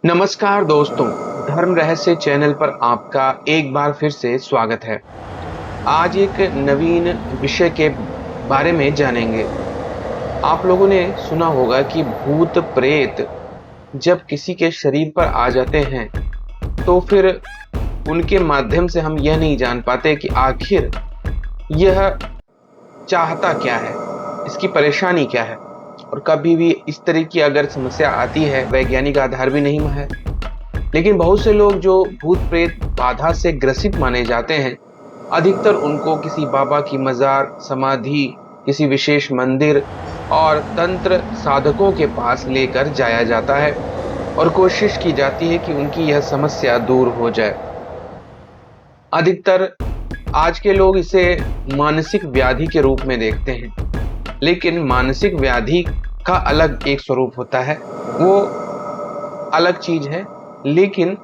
नमस्कार दोस्तों, धर्म रहस्य चैनल पर आपका एक बार फिर से स्वागत है। आज एक नवीन विषय के बारे में जानेंगे। आप लोगों ने सुना होगा कि भूत प्रेत जब किसी के शरीर पर आ जाते हैं तो फिर उनके माध्यम से हम यह नहीं जान पाते कि आखिर यह चाहता क्या है, इसकी परेशानी क्या है। और कभी भी इस तरह की अगर समस्या आती है, वैज्ञानिक आधार भी नहीं है, लेकिन बहुत से लोग जो भूत प्रेत बाधा से ग्रसित माने जाते हैं, अधिकतर उनको किसी बाबा की मजार, समाधि, किसी विशेष मंदिर और तंत्र साधकों के पास लेकर जाया जाता है और कोशिश की जाती है कि उनकी यह समस्या दूर हो जाए। अधिकतर आज के लोग इसे मानसिक व्याधि के रूप में देखते हैं, लेकिन मानसिक व्याधि का अलग एक स्वरूप होता है, वो अलग चीज है। लेकिन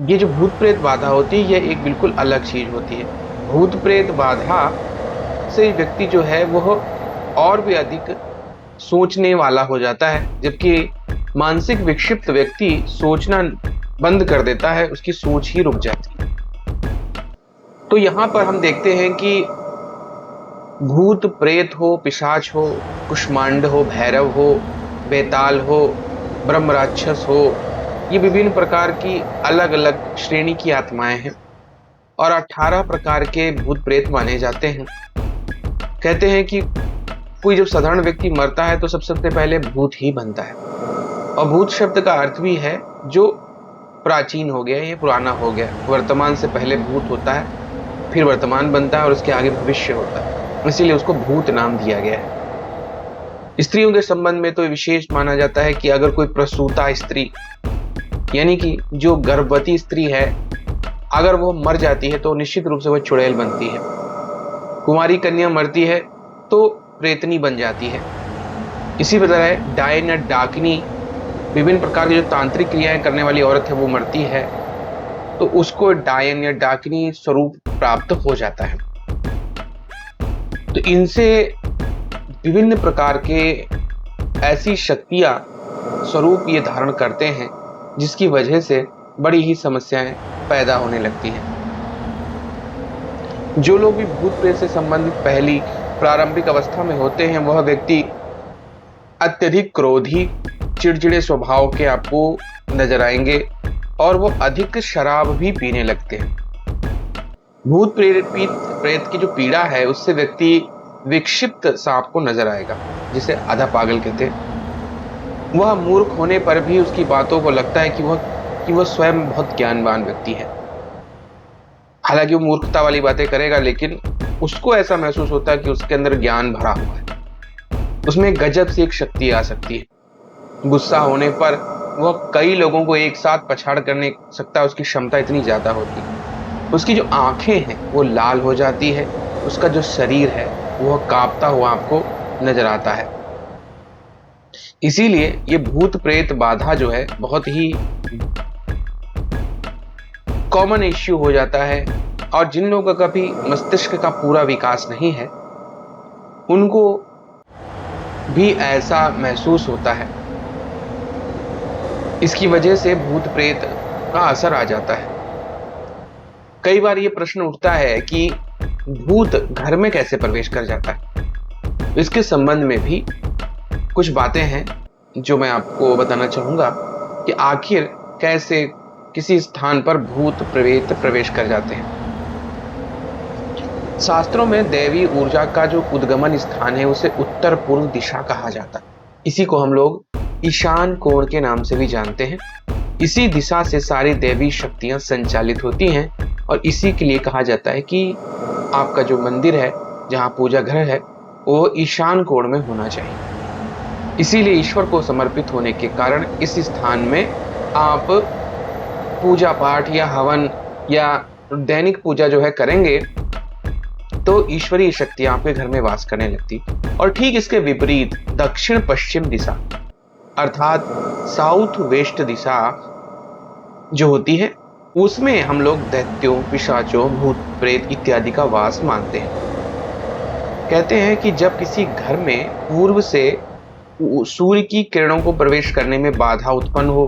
ये जो भूत प्रेत बाधा होती है, यह एक बिल्कुल अलग चीज होती है। भूत प्रेत बाधा से व्यक्ति जो है वह और भी अधिक सोचने वाला हो जाता है, जबकि मानसिक विक्षिप्त व्यक्ति सोचना बंद कर देता है, उसकी सोच ही रुक जाती है। तो यहाँ पर हम देखते हैं कि भूत प्रेत हो, पिशाच हो, कुष्मांड हो, भैरव हो, बेताल हो, ब्रह्म राक्षस हो, ये विभिन्न प्रकार की अलग अलग श्रेणी की आत्माएं हैं और 18 प्रकार के भूत प्रेत माने जाते हैं। कहते हैं कि कोई जब साधारण व्यक्ति मरता है तो सबसे पहले भूत ही बनता है, और भूत शब्द का अर्थ भी है जो प्राचीन हो गया, ये पुराना हो गया। वर्तमान से पहले भूत होता है, फिर वर्तमान बनता है और उसके आगे भविष्य होता है, इसीलिए उसको भूत नाम दिया गया है। स्त्रियों के संबंध में तो विशेष माना जाता है कि अगर कोई प्रसूता स्त्री, यानी कि जो गर्भवती स्त्री है, अगर वो मर जाती है तो निश्चित रूप से वह चुड़ैल बनती है। कुंवारी कन्या मरती है तो प्रेतनी बन जाती है। इसी तरह डायन या डाकिनी, विभिन्न प्रकार की जो तांत्रिक क्रियाएं करने वाली औरत है, वो मरती है तो उसको डायन या डाकिनी स्वरूप प्राप्त हो जाता है। तो इनसे विभिन्न प्रकार के ऐसी शक्तियां स्वरूप ये धारण करते हैं, जिसकी वजह से बड़ी ही समस्याएं पैदा होने लगती हैं। जो लोग भी भूत प्रेत से संबंधित पहली प्रारंभिक अवस्था में होते हैं, वह व्यक्ति अत्यधिक क्रोधी, चिड़चिड़े स्वभाव के आपको नजर आएंगे और वो अधिक शराब भी पीने लगते हैं। भूत प्रेत की जो पीड़ा है, उससे व्यक्ति विक्षिप्त सांप को नजर आएगा, जिसे आधा पागल कहते हैं। वह मूर्ख होने पर भी उसकी बातों को लगता है कि वह स्वयं बहुत ज्ञानवान व्यक्ति है। हालांकि वो मूर्खता वाली बातें करेगा, लेकिन उसको ऐसा महसूस होता है कि उसके अंदर ज्ञान भरा हुआ है, उसमें गजब से एक शक्ति आ सकती है। गुस्सा होने पर वह कई लोगों को एक साथ पछाड़ करने सकता है, उसकी क्षमता इतनी ज्यादा होती है। उसकी जो आंखें हैं वो लाल हो जाती है, उसका जो शरीर है वह कांपता हुआ आपको नजर आता है। इसीलिए ये भूत प्रेत बाधा जो है बहुत ही कॉमन इश्यू हो जाता है, और जिन लोगों का कभी मस्तिष्क का पूरा विकास नहीं है, उनको भी ऐसा महसूस होता है। इसकी वजह से भूत प्रेत का असर आ जाता है। कई बार ये प्रश्न उठता है कि भूत घर में कैसे प्रवेश कर जाता है। इसके संबंध में भी कुछ बातें हैं जो मैं आपको बताना चाहूंगा कि आखिर कैसे किसी स्थान पर भूत प्रेत प्रवेश कर जाते हैं। शास्त्रों में दैवी ऊर्जा का जो उद्गमन स्थान है, उसे उत्तर पूर्व दिशा कहा जाता है। इसी को हम लोग ईशान कोण के नाम से भी जानते हैं। इसी दिशा से सारी दैवी शक्तियां संचालित होती हैं, और इसी के लिए कहा जाता है कि आपका जो मंदिर है, जहां पूजा घर है, वो ईशान कोण में होना चाहिए। इसीलिए ईश्वर को समर्पित होने के कारण इस स्थान में आप पूजा पाठ या हवन या दैनिक पूजा जो है करेंगे, तो ईश्वरीय शक्तियां आपके घर में वास करने लगती। और ठीक इसके विपरीत दक्षिण पश्चिम दिशा, अर्थात साउथ वेस्ट दिशा जो होती है, उसमें हम लोग दैत्यों, पिशाचों, भूत प्रेत इत्यादि का वास मानते हैं। कहते हैं कि जब किसी घर में पूर्व से सूर्य की किरणों को प्रवेश करने में बाधा उत्पन्न हो,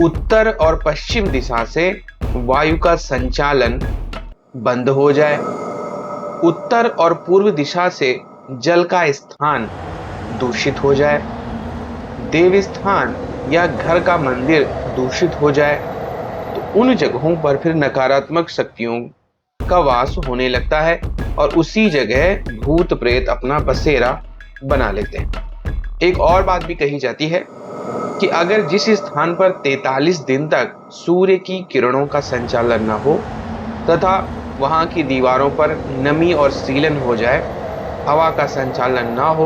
उत्तर और पश्चिम दिशा से वायु का संचालन बंद हो जाए, उत्तर और पूर्व दिशा से जल का स्थान दूषित हो जाए, देव स्थान या घर का मंदिर दूषित हो जाए, तो उन जगहों पर फिर नकारात्मक शक्तियों का वास होने लगता है और उसी जगह भूत प्रेत अपना बसेरा बना लेते हैं। एक और बात भी कही जाती है कि अगर जिस स्थान पर 43 दिन तक सूर्य की किरणों का संचालन न हो तथा वहां की दीवारों पर नमी और सीलन हो जाए, हवा का संचालन न हो,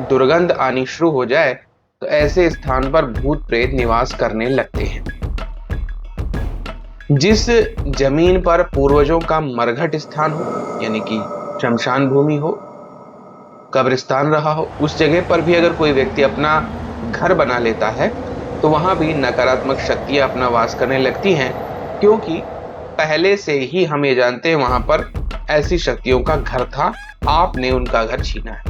दुर्गंध आनी शुरू हो जाए, तो ऐसे स्थान पर भूत प्रेत निवास करने लगते हैं। जिस जमीन पर पूर्वजों का मरघट स्थान हो, यानी कि शमशान भूमि हो, कब्रिस्तान रहा हो, उस जगह पर भी अगर कोई व्यक्ति अपना घर बना लेता है तो वहां भी नकारात्मक शक्तियां अपना वास करने लगती हैं, क्योंकि पहले से ही हम ये जानते हैं वहां पर ऐसी शक्तियों का घर था, आपने उनका घर छीना है।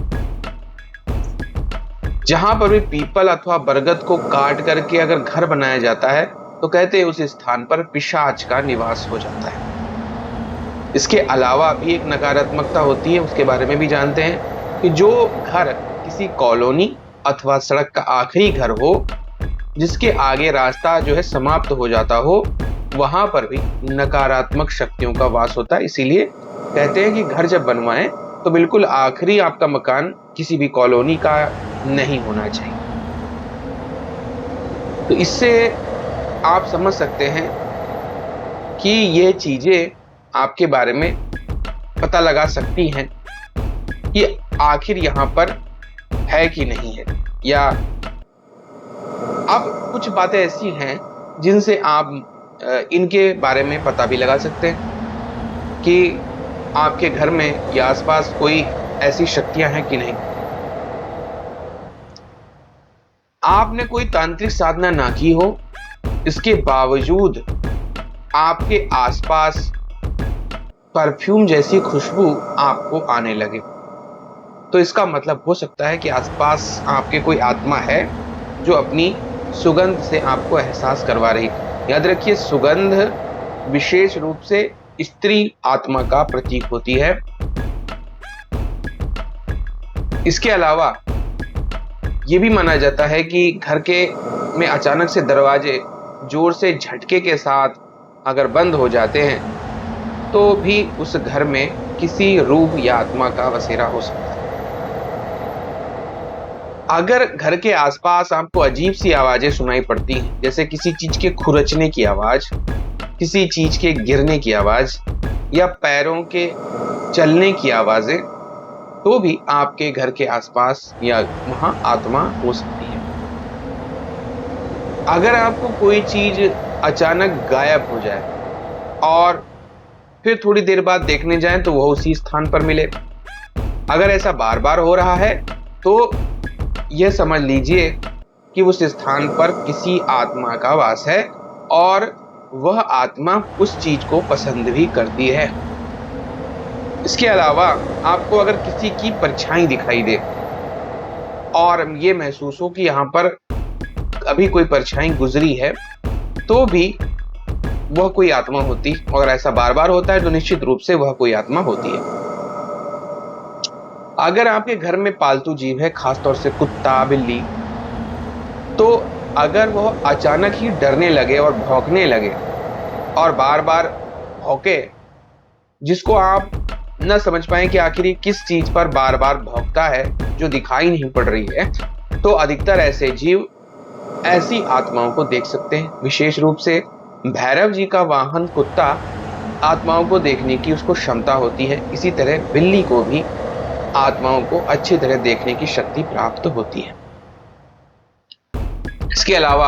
जहां पर भी पीपल अथवा बरगद को काट करके अगर घर बनाया जाता है तो कहते हैं उस स्थान पर पिशाच का निवास हो जाता है। इसके अलावा भी एक नकारात्मकता होती है, उसके बारे में भी जानते हैं कि जो घर किसी कॉलोनी अथवा सड़क का आखिरी घर हो, जिसके आगे रास्ता जो है समाप्त हो जाता हो, वहां पर भी नकारात्मक शक्तियों का वास होता है। इसीलिए कहते हैं कि घर जब बनवाएं तो बिल्कुल आखिरी आपका मकान किसी भी कॉलोनी का नहीं होना चाहिए। तो इससे आप समझ सकते हैं कि ये चीजें आपके बारे में पता लगा सकती हैं कि आखिर यहां पर है कि नहीं है। या अब कुछ बातें ऐसी हैं जिनसे आप इनके बारे में पता भी लगा सकते हैं कि आपके घर में या आसपास कोई ऐसी शक्तियां हैं कि नहीं। आपने कोई तांत्रिक साधना ना की हो, इसके बावजूद आपके आसपास परफ्यूम जैसी खुशबू आपको आने लगे, तो इसका मतलब हो सकता है कि आसपास आपके कोई आत्मा है जो अपनी सुगंध से आपको एहसास करवा रही। याद रखिए, सुगंध विशेष रूप से स्त्री आत्मा का प्रतीक होती है। इसके अलावा यह भी माना जाता है कि घर के में अचानक से दरवाजे जोर से झटके के साथ अगर बंद हो जाते हैं तो भी उस घर में किसी रूह या आत्मा का बसेरा हो सकता है। अगर घर के आसपास आपको अजीब सी आवाजें सुनाई पड़ती हैं, जैसे किसी चीज के खुरचने की आवाज, किसी चीज के गिरने की आवाज या पैरों के चलने की आवाजें, तो भी आपके घर के आसपास या वहां आत्मा हो सकती है। अगर आपको कोई चीज अचानक गायब हो जाए और फिर थोड़ी देर बाद देखने जाएं तो वह उसी स्थान पर मिले, अगर ऐसा बार बार हो रहा है तो यह समझ लीजिए कि उस स्थान पर किसी आत्मा का वास है और वह आत्मा उस चीज को पसंद भी करती है। इसके अलावा आपको अगर किसी की परछाई दिखाई दे और ये महसूस हो कि यहां पर अभी कोई परछाई गुजरी है, तो भी वह कोई आत्मा होती। अगर ऐसा बार बार होता है तो निश्चित रूप से वह कोई आत्मा होती है। अगर आपके घर में पालतू जीव है, खासतौर से कुत्ता, बिल्ली, तो अगर वह अचानक ही डरने लगे और भौंकने लगे और बार बार भौंके, जिसको आप न समझ पाए कि आखिर ये किस चीज पर बार बार भौंकता है जो दिखाई नहीं पड़ रही है, तो अधिकतर ऐसे जीव ऐसी आत्माओं को देख सकते हैं। विशेष रूप से भैरव जी का वाहन कुत्ता आत्माओं को देखने की उसको क्षमता होती है। इसी तरह बिल्ली को भी आत्माओं को अच्छी तरह देखने की शक्ति प्राप्त होती है। इसके अलावा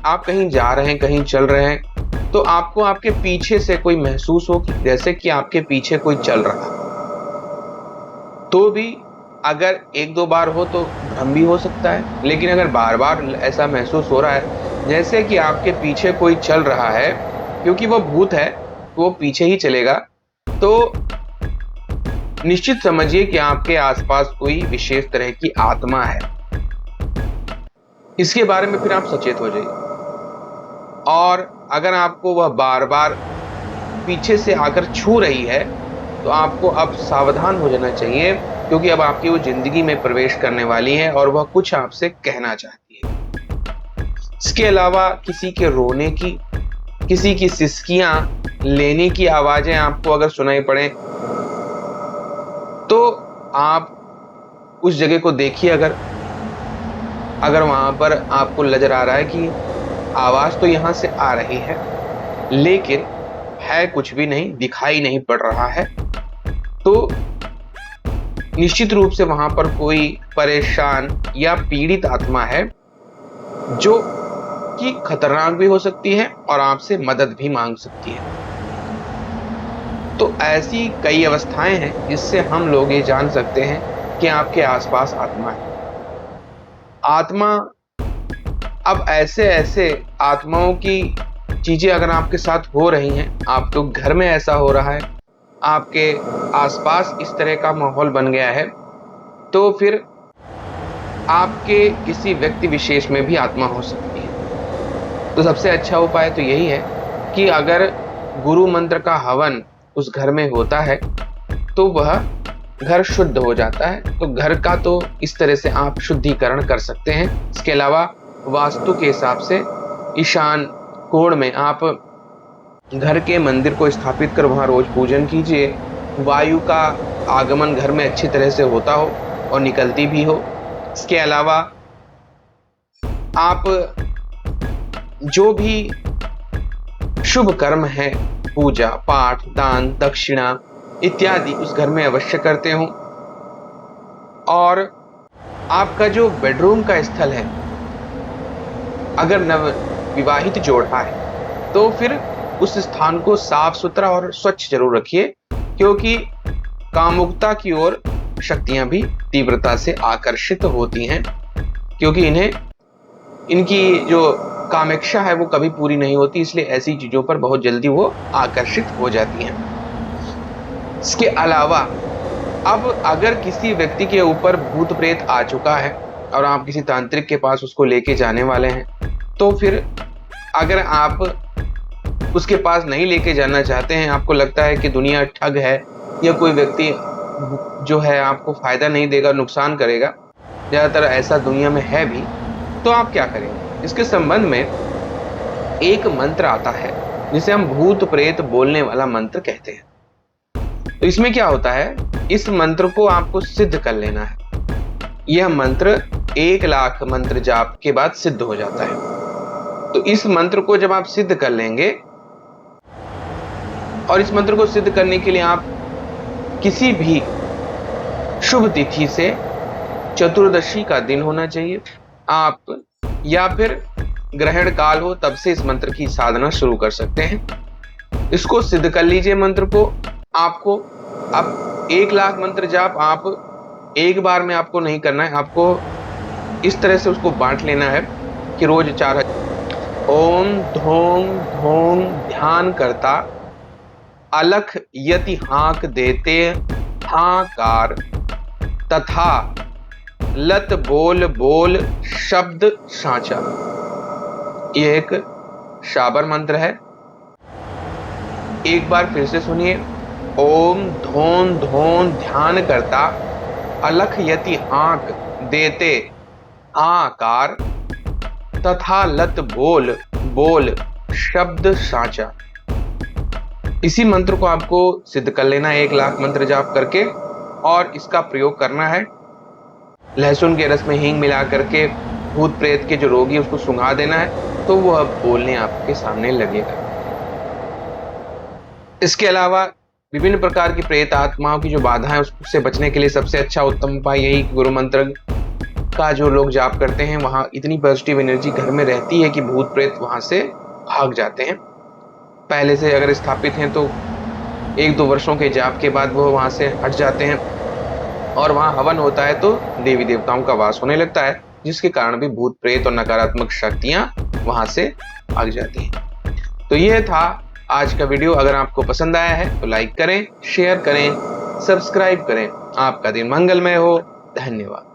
आप कहीं जा रहे हैं, कहीं चल रहे हैं, तो आपको आपके पीछे से कोई महसूस हो जैसे कि आपके पीछे कोई चल रहा, तो भी अगर एक दो बार हो तो भ्रम भी हो सकता है। लेकिन अगर बार बार ऐसा महसूस हो रहा है जैसे कि आपके पीछे कोई चल रहा है, क्योंकि वो भूत है तो वो पीछे ही चलेगा, तो निश्चित समझिए कि आपके आसपास कोई विशेष तरह की आत्मा है। इसके बारे में फिर आप सचेत हो जाइए। और अगर आपको वह बार बार पीछे से आकर छू रही है तो आपको अब सावधान हो जाना चाहिए, क्योंकि अब आपकी वो जिंदगी में प्रवेश करने वाली है और वह कुछ आपसे कहना चाहती है। इसके अलावा किसी के रोने की, किसी की सिसकियां लेने की आवाजें आपको अगर सुनाई पड़े तो आप उस जगह को देखिए। अगर वहां पर आपको नजर आ रहा है कि आवाज तो यहां से आ रही है लेकिन है कुछ भी नहीं, दिखाई नहीं पड़ रहा है, तो निश्चित रूप से वहां पर कोई परेशान या पीड़ित आत्मा है जो कि खतरनाक भी हो सकती है और आपसे मदद भी मांग सकती है। तो ऐसी कई अवस्थाएं हैं जिससे हम लोग ये जान सकते हैं कि आपके आसपास आत्मा है। आत्मा, अब ऐसे ऐसे आत्माओं की चीजें अगर आपके साथ हो रही हैं, आपके घर में ऐसा हो रहा है, आपके आसपास इस तरह का माहौल बन गया है, तो फिर आपके किसी व्यक्ति विशेष में भी आत्मा हो सकती है। तो सबसे अच्छा उपाय तो यही है कि अगर गुरु मंत्र का हवन उस घर में होता है तो वह घर शुद्ध हो जाता है। तो घर का तो इस तरह से आप शुद्धिकरण कर सकते हैं। इसके अलावा वास्तु के हिसाब से ईशान कोण में आप घर के मंदिर को स्थापित कर वहां रोज पूजन कीजिए। वायु का आगमन घर में अच्छी तरह से होता हो और निकलती भी हो। इसके अलावा आप जो भी शुभ कर्म है, पूजा पाठ, दान दक्षिणा इत्यादि उस घर में अवश्य करते हो। और आपका जो बेडरूम का स्थल है, अगर नव विवाहित जोड़ा है तो फिर उस स्थान को साफ सुथरा और स्वच्छ जरूर रखिए, क्योंकि कामुकता की ओर शक्तियां भी तीव्रता से आकर्षित होती हैं, क्योंकि इनकी जो कामेक्षा है वो कभी पूरी नहीं होती, इसलिए ऐसी चीजों पर बहुत जल्दी वो आकर्षित हो जाती हैं। इसके अलावा अब अगर किसी व्यक्ति के ऊपर भूत प्रेत आ चुका है और आप किसी तांत्रिक के पास उसको लेके जाने वाले हैं, तो फिर अगर आप उसके पास नहीं लेके जाना चाहते हैं, आपको लगता है कि दुनिया ठग है या कोई व्यक्ति जो है आपको फायदा नहीं देगा, नुकसान करेगा, ज्यादातर ऐसा दुनिया में है भी, तो आप क्या करेंगे? इसके संबंध में एक मंत्र आता है जिसे हम भूत प्रेत बोलने वाला मंत्र कहते हैं। तो इसमें क्या होता है, इस मंत्र को आपको सिद्ध कर लेना है। यह मंत्र 1 लाख मंत्र जाप के बाद सिद्ध हो जाता है। तो इस मंत्र को जब आप सिद्ध कर लेंगे, और इस मंत्र को सिद्ध करने के लिए आप किसी भी शुभ तिथि से, चतुर्दशी का दिन होना चाहिए आप, या फिर ग्रहण काल हो, तब से इस मंत्र की साधना शुरू कर सकते हैं। इसको सिद्ध कर लीजिए मंत्र को। आपको अब 1 लाख मंत्र जाप आप एक बार में आपको नहीं करना है, आपको इस तरह से उसको बांट लेना है कि रोज 4 ओम धोम धोम ध्यान करता, अलख यति हाक देते हाकार, तथा लत बोल बोल शब्द साचा। यह एक शाबर मंत्र है। एक बार फिर से सुनिए। ओम धोन धोन ध्यान करता, अलख यति हाक देते आकार, तथा लत बोल बोल शब्द साचा। इसी मंत्र को आपको सिद्ध कर लेना है 1 लाख मंत्र जाप करके, और इसका प्रयोग करना है। लहसुन के रस में हींग मिला करके भूत प्रेत के जो रोगी उसको सुंघा देना है, तो वह बोलने आपके सामने लगेगा। इसके अलावा विभिन्न प्रकार की प्रेत आत्माओं की जो बाधा है उससे बचने के लिए सबसे अच्छा उत्तम उपाय यही, गुरु मंत्र का जो लोग जाप करते हैं वहां इतनी पॉजिटिव एनर्जी घर में रहती है कि भूत प्रेत वहां से भाग जाते हैं। पहले से अगर स्थापित हैं तो 1-2 वर्षों के जाप के बाद वो वहां से हट जाते हैं, और वहां हवन होता है तो देवी देवताओं का वास होने लगता है, जिसके कारण भी भूत प्रेत और नकारात्मक शक्तियां वहां से भाग जाती हैं। तो यह था आज का वीडियो। अगर आपको पसंद आया है तो लाइक करें, शेयर करें, सब्सक्राइब करें। आपका दिन मंगलमय हो। धन्यवाद।